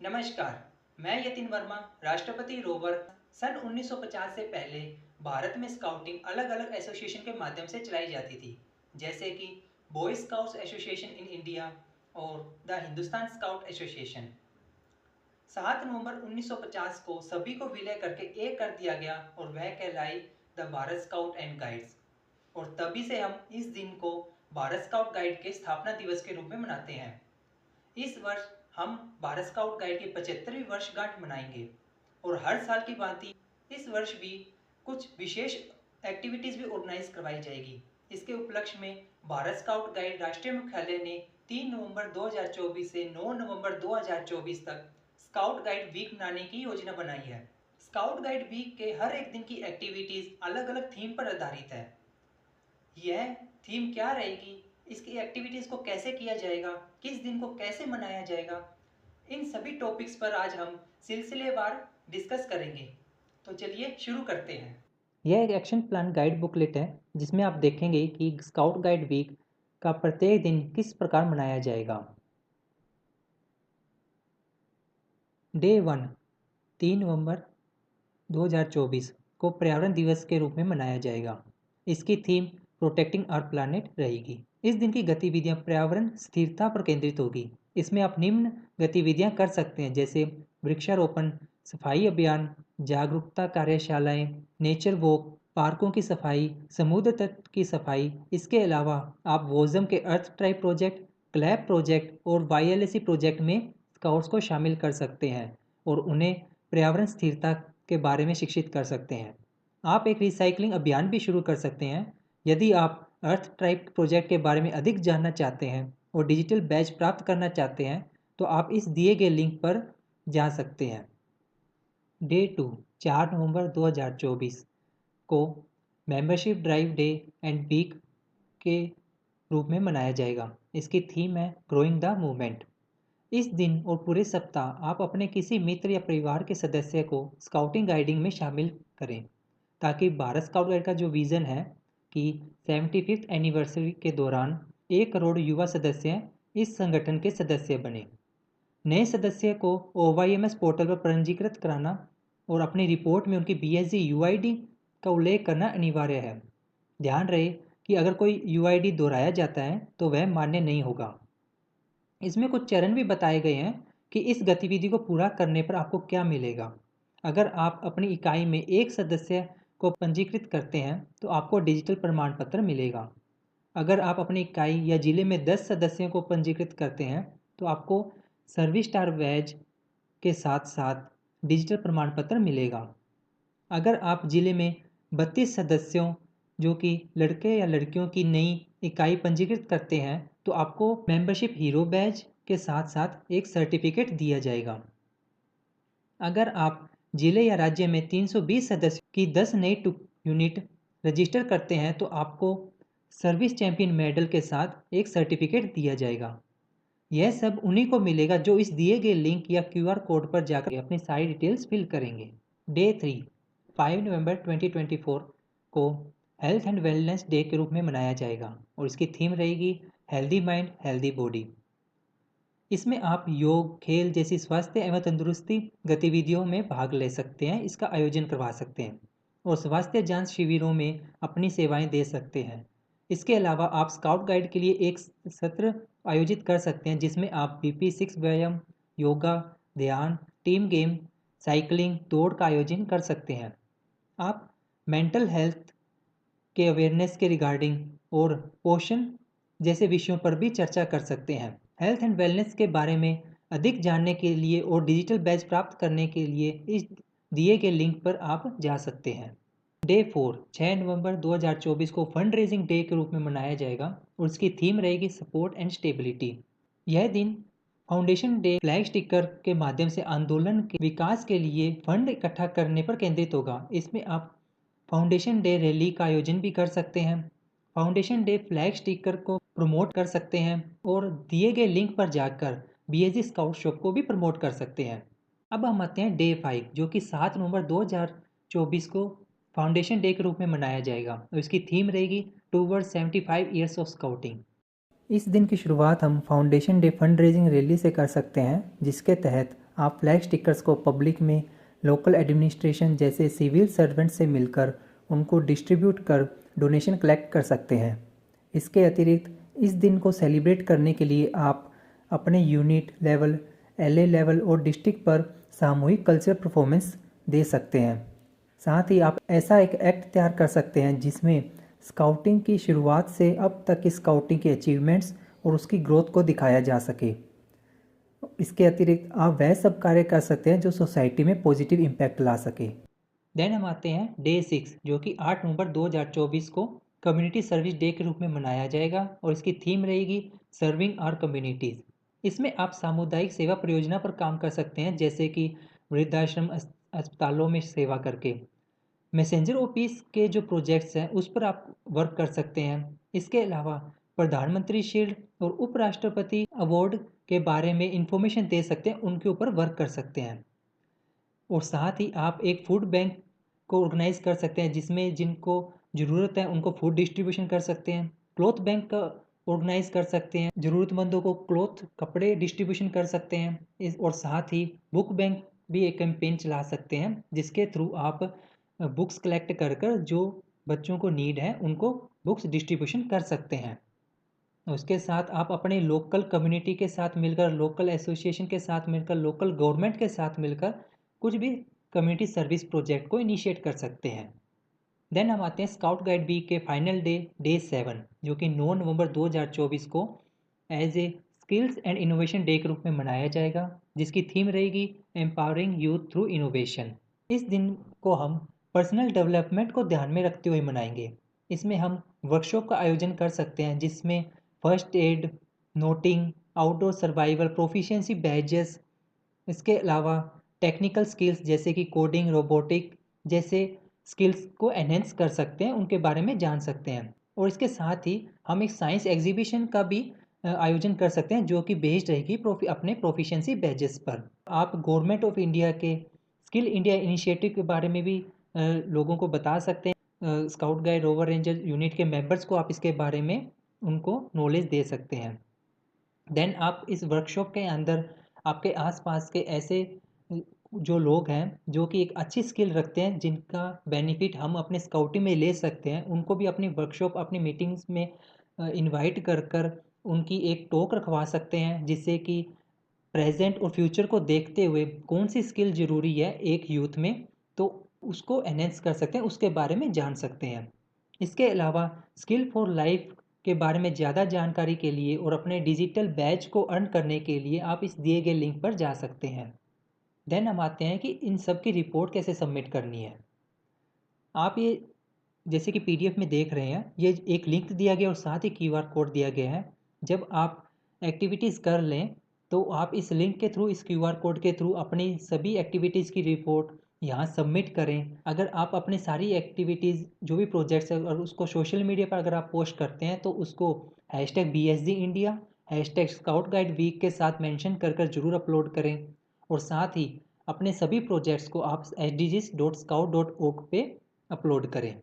नमस्कार, मैं यतिन वर्मा, राष्ट्रपति रोवर। सन 1950 से पहले भारत में स्काउटिंग अलग-अलग एसोसिएशन के माध्यम से चलाई जाती थी, जैसे कि boy scouts association in India और द हिंदुस्तान स्काउट एसोसिएशन। 7 नवंबर 1950 को सभी को विलय करके एक कर दिया गया और वह कहलाई the Bharat scout and guides. और तभी से हम इस दिन को भारत स्काउट गाइड के स्थापना दिवस के रूप में मनाते हैं। इस वर्ष हम भारत स्काउट गाइड की 75वीं वर्षगांठ मनाएंगे और हर साल की भांति इस वर्ष भी कुछ विशेष एक्टिविटीज़ भी ऑर्गेनाइज करवाई जाएगी। इसके उपलक्ष्य में भारत स्काउट गाइड राष्ट्रीय मुख्यालय ने 3 नवंबर 2024 से 9 नवंबर 2024 तक स्काउट गाइड वीक मनाने की योजना बनाई है। स्काउट गाइड वीक के हर एक दिन की एक्टिविटीज़ अलग अलग थीम पर आधारित है। यह थीम क्या रहेगी, इसकी एक्टिविटीज़ को कैसे किया जाएगा, किस दिन को कैसे मनाया जाएगा, इन सभी टॉपिक्स पर आज हम सिलसिलेवार डिस्कस करेंगे। तो चलिए शुरू करते हैं। यह एक एक्शन प्लान गाइड बुकलेट है जिसमें आप देखेंगे कि स्काउट गाइड वीक का प्रत्येक दिन किस प्रकार मनाया जाएगा। डे 1 3 नवंबर 2024 को पर्यावरण दिवस के रूप में मनाया जाएगा। इसकी थीम प्रोटेक्टिंग आवर प्लैनेट रहेगी। इस दिन की गतिविधियां पर्यावरण स्थिरता पर केंद्रित होगी। इसमें आप निम्न गतिविधियां कर सकते हैं, जैसे वृक्षारोपण, सफाई अभियान, जागरूकता कार्यशालाएं, नेचर वॉक, पार्कों की सफाई, समुद्र तट की सफाई। इसके अलावा आप वोजम के अर्थ ट्राइब प्रोजेक्ट, क्लैप प्रोजेक्ट और वाईएलएसी प्रोजेक्ट में स्काउट्स को शामिल कर सकते हैं और उन्हें पर्यावरण स्थिरता के बारे में शिक्षित कर सकते हैं। आप एक रिसाइकलिंग अभियान भी शुरू कर सकते हैं। यदि आप अर्थ ट्राइब प्रोजेक्ट के बारे में अधिक जानना चाहते हैं और डिजिटल बैज प्राप्त करना चाहते हैं तो आप इस दिए गए लिंक पर जा सकते हैं। डे 2 4 नवंबर 2024 को membership drive day and week के रूप में मनाया जाएगा। इसकी थीम है ग्रोइंग द मूवमेंट। इस दिन और पूरे सप्ताह आप अपने किसी मित्र या परिवार के सदस्य को स्काउटिंग गाइडिंग में शामिल करें, ताकि भारत स्काउट गाइड का जो विज़न है कि 75th एनिवर्सरी के दौरान 1 करोड़ युवा सदस्य इस संगठन के सदस्य बने। नए सदस्य को OYMS पोर्टल पर पंजीकृत कराना और अपनी रिपोर्ट में उनकी BSG UID का उल्लेख करना अनिवार्य है। ध्यान रहे कि अगर कोई UID दोहराया जाता है तो वह मान्य नहीं होगा। इसमें कुछ चरण भी बताए गए हैं कि इस गतिविधि को पूरा करने पर आपको क्या मिलेगा। अगर आप अपनी इकाई में एक सदस्य को पंजीकृत करते हैं तो आपको डिजिटल प्रमाण पत्र मिलेगा। अगर आप अपनी इकाई या जिले में 10 सदस्यों को पंजीकृत करते हैं तो आपको सर्विस स्टार बैज के साथ साथ डिजिटल प्रमाण पत्र मिलेगा। अगर आप जिले में 32 सदस्यों जो कि लड़के या लड़कियों की नई इकाई पंजीकृत करते हैं तो आपको मेंबरशिप हीरो बैज के साथ साथ एक सर्टिफिकेट दिया जाएगा। अगर आप जिले या राज्य में 320 सदस्यों की 10 नई यूनिट रजिस्टर करते हैं तो आपको सर्विस चैंपियन मेडल के साथ एक सर्टिफिकेट दिया जाएगा। यह सब उन्हीं को मिलेगा जो इस दिए गए लिंक या QR कोड पर जाकर अपनी सारी डिटेल्स फिल करेंगे। डे 3 5 नवंबर 2024 को हेल्थ एंड वेलनेस डे के रूप में मनाया जाएगा और इसकी थीम रहेगी हेल्दी माइंड हेल्दी बॉडी। इसमें आप योग, खेल जैसी स्वास्थ्य एवं तंदुरुस्ती गतिविधियों में भाग ले सकते हैं, इसका आयोजन करवा सकते हैं और स्वास्थ्य जांच शिविरों में अपनी सेवाएं दे सकते हैं। इसके अलावा आप स्काउट गाइड के लिए एक सत्र आयोजित कर सकते हैं जिसमें आप BP6 व्यायाम, योगा, ध्यान, टीम गेम, साइकिलिंग, दौड़ का आयोजन कर सकते हैं। आप मेंटल हेल्थ के अवेयरनेस के रिगार्डिंग और पोषण जैसे विषयों पर भी चर्चा कर सकते हैं। हेल्थ एंड वेलनेस के बारे में अधिक जानने के लिए और डिजिटल बैज प्राप्त करने के लिए इस दिए गए लिंक पर आप जा सकते हैं। डे 4 6 नवंबर 2024 को फंड रेजिंग डे के रूप में मनाया जाएगा और इसकी थीम रहेगी सपोर्ट एंड स्टेबिलिटी। यह दिन फाउंडेशन डे फ्लैग स्टिकर के माध्यम से आंदोलन के विकास के लिए फंड इकट्ठा करने पर केंद्रित होगा। इसमें आप फाउंडेशन डे रैली का आयोजन भी कर सकते हैं, फाउंडेशन डे फ्लैग स्टिकर को प्रमोट कर सकते हैं और दिए गए लिंक पर जाकर BSG स्काउट शॉप को भी प्रमोट कर सकते हैं। अब हम आते हैं डे 5 जो कि 7 नवंबर 2024 को फाउंडेशन डे के रूप में मनाया जाएगा और इसकी थीम रहेगी टूवर्ड्स 75 ईयर्स ऑफ स्काउटिंग। इस दिन की शुरुआत हम foundation day fund raising rally से कर सकते हैं, जिसके तहत आप फ्लैग स्टिकर्स को पब्लिक में लोकल एडमिनिस्ट्रेशन जैसे सिविल सर्वेंट से मिलकर उनको डिस्ट्रीब्यूट कर डोनेशन कलेक्ट कर सकते हैं। इसके अतिरिक्त इस दिन को सेलिब्रेट करने के लिए आप अपने यूनिट लेवल, एलए लेवल और डिस्ट्रिक्ट पर सामूहिक कल्चरल परफॉर्मेंस दे सकते हैं। साथ ही आप ऐसा एक एक्ट तैयार कर सकते हैं जिसमें स्काउटिंग की शुरुआत से अब तक की स्काउटिंग के अचीवमेंट्स और उसकी ग्रोथ को दिखाया जा सके। इसके अतिरिक्त आप वह सब कार्य कर सकते हैं जो सोसाइटी में पॉजिटिव इम्पैक्ट ला सके। देन हम आते हैं डे 6, जो कि 8 नवंबर 2024 को कम्युनिटी सर्विस डे के रूप में मनाया जाएगा और इसकी थीम रहेगी सर्विंग आवर कम्युनिटीज़। इसमें आप सामुदायिक सेवा परियोजना पर काम कर सकते हैं, जैसे कि वृद्धाश्रम, अस्पतालों में सेवा करके। मैसेंजर ऑफिस के जो प्रोजेक्ट्स हैं उस पर आप वर्क कर सकते हैं। इसके अलावा प्रधानमंत्री शील्ड और उपराष्ट्रपति अवार्ड के बारे में इंफॉर्मेशन दे सकते हैं, उनके ऊपर वर्क कर सकते हैं। और साथ ही आप एक फूड बैंक को ऑर्गेनाइज कर सकते हैं, जिसमें जिनको ज़रूरत है उनको फूड डिस्ट्रीब्यूशन कर सकते हैं। क्लॉथ बैंक का ऑर्गेनाइज कर सकते हैं, ज़रूरतमंदों को क्लॉथ कपड़े डिस्ट्रीब्यूशन कर सकते हैं। इस और साथ ही बुक बैंक भी एक कैंपेन चला सकते हैं, जिसके थ्रू आप बुक्स कलेक्ट कर कर जो बच्चों को नीड है उनको बुक्स डिस्ट्रीब्यूशन कर सकते हैं। उसके साथ आप अपने लोकल कम्युनिटी के साथ मिलकर, लोकल एसोसिएशन के साथ मिलकर, लोकल गवर्नमेंट के साथ मिलकर कुछ भी कम्युनिटी सर्विस प्रोजेक्ट को इनिशिएट कर सकते हैं। देन हम आते हैं स्काउट गाइड वीक के फाइनल डे, डे 7, जो कि 9 नवंबर 2024 को as a skills and innovation day के रूप में मनाया जाएगा, जिसकी थीम रहेगी एम्पावरिंग यूथ थ्रू इनोवेशन। इस दिन को हम पर्सनल डेवलपमेंट को ध्यान में रखते हुए मनाएंगे। इसमें हम वर्कशॉप का आयोजन कर सकते हैं, जिसमें first aid, noting, outdoor survival, proficiency badges, इसके अलावा टेक्निकल स्किल्स जैसे कि कोडिंग, रोबोटिक जैसे स्किल्स को एनहेंस कर सकते हैं, उनके बारे में जान सकते हैं। और इसके साथ ही हम एक साइंस एग्जीबिशन का भी आयोजन कर सकते हैं, जो कि बेस्ड रहेगी अपने प्रोफिशिएंसी बैजेस पर। आप गवर्नमेंट ऑफ इंडिया के स्किल इंडिया इनिशिएटिव के बारे में भी लोगों को बता सकते हैं। Scout guide rover ranger unit के मेंबर्स को आप इसके बारे में उनको नॉलेज दे सकते हैं। देन आप इस वर्कशॉप के अंदर आपके आसपास के ऐसे जो लोग हैं जो कि एक अच्छी स्किल रखते हैं, जिनका बेनिफिट हम अपने स्काउटिंग में ले सकते हैं, उनको भी अपनी वर्कशॉप, अपनी मीटिंग्स में इनवाइट कर कर उनकी एक टॉक रखवा सकते हैं, जिससे कि प्रेजेंट और फ्यूचर को देखते हुए कौन सी स्किल ज़रूरी है एक यूथ में, तो उसको एनहेंस कर सकते हैं, उसके बारे में जान सकते हैं। इसके अलावा स्किल फॉर लाइफ के बारे में ज़्यादा जानकारी के लिए और अपने डिजिटल बैच को अर्न करने के लिए आप इस दिए गए लिंक पर जा सकते हैं। देन हम आते हैं कि इन सब की रिपोर्ट कैसे सबमिट करनी है। आप ये जैसे कि पीडीएफ में देख रहे हैं, ये एक लिंक दिया गया और साथ ही क्यूआर कोड दिया गया है। जब आप एक्टिविटीज़ कर लें तो आप इस लिंक के थ्रू, इस क्यूआर कोड के थ्रू अपनी सभी एक्टिविटीज़ की रिपोर्ट यहाँ सबमिट करें। अगर आप अपनी सारी एक्टिविटीज़ जो भी प्रोजेक्ट्स है और उसको सोशल मीडिया पर अगर आप पोस्ट करते हैं, तो उसको #BSG India, #scout guide week के साथ मेंशन कर कर जरूर अपलोड करें। और साथ ही अपने सभी प्रोजेक्ट्स को आप sdgs.scout.org पे अपलोड करें।